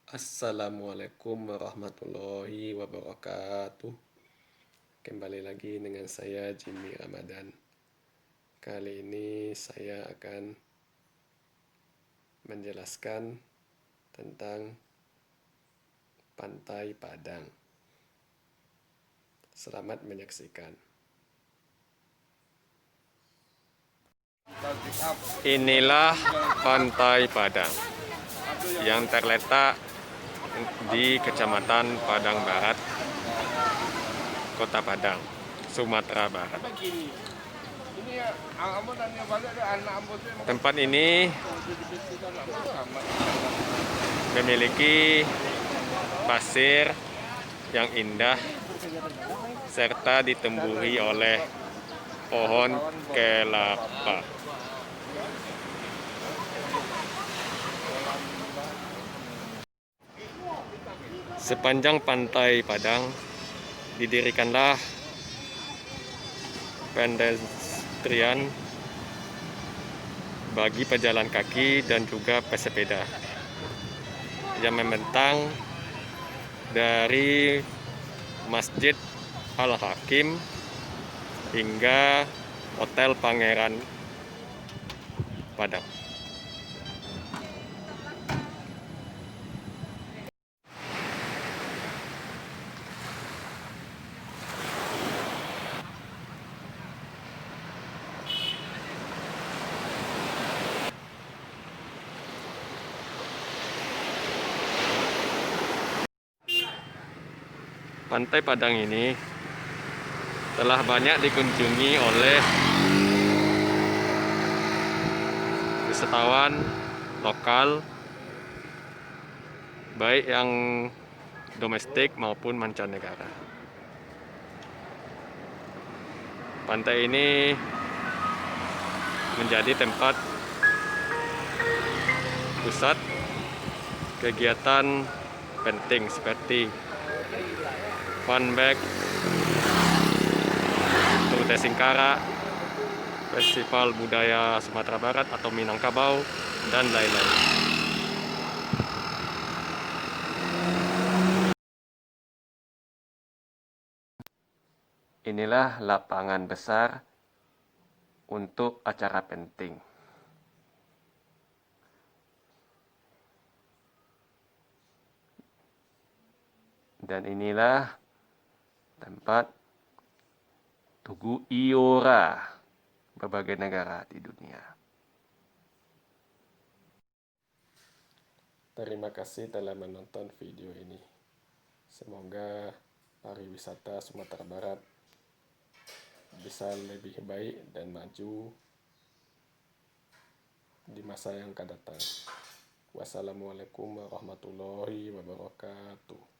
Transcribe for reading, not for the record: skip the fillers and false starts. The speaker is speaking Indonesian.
Assalamualaikum warahmatullahi wabarakatuh. Kembali lagi dengan saya Jimmy Ramadan. Kali ini saya akan menjelaskan tentang Pantai Padang. Selamat menyaksikan. Inilah Pantai Padang yang terletak di Kecamatan Padang Barat, Kota Padang, Sumatera Barat. Tempat ini memiliki pasir yang indah serta ditemburi oleh pohon kelapa. Sepanjang Pantai Padang didirikanlah pedestrian bagi pejalan kaki dan juga pesepeda yang membentang dari Masjid Al-Hakim hingga Hotel Pangeran Padang. Pantai Padang ini telah banyak dikunjungi oleh wisatawan lokal, baik yang domestik maupun mancanegara. Pantai ini menjadi tempat pusat kegiatan penting seperti funback, Tur de Singkarak, Festival Budaya Sumatera Barat atau Minangkabau, dan lain-lain. Inilah lapangan besar untuk acara penting. Dan inilah tempat Tugu Iora berbagai negara di dunia. Terima kasih telah menonton video ini. Semoga pariwisata Sumatera Barat bisa lebih baik dan maju di masa yang akan datang. Wassalamualaikum warahmatullahi wabarakatuh.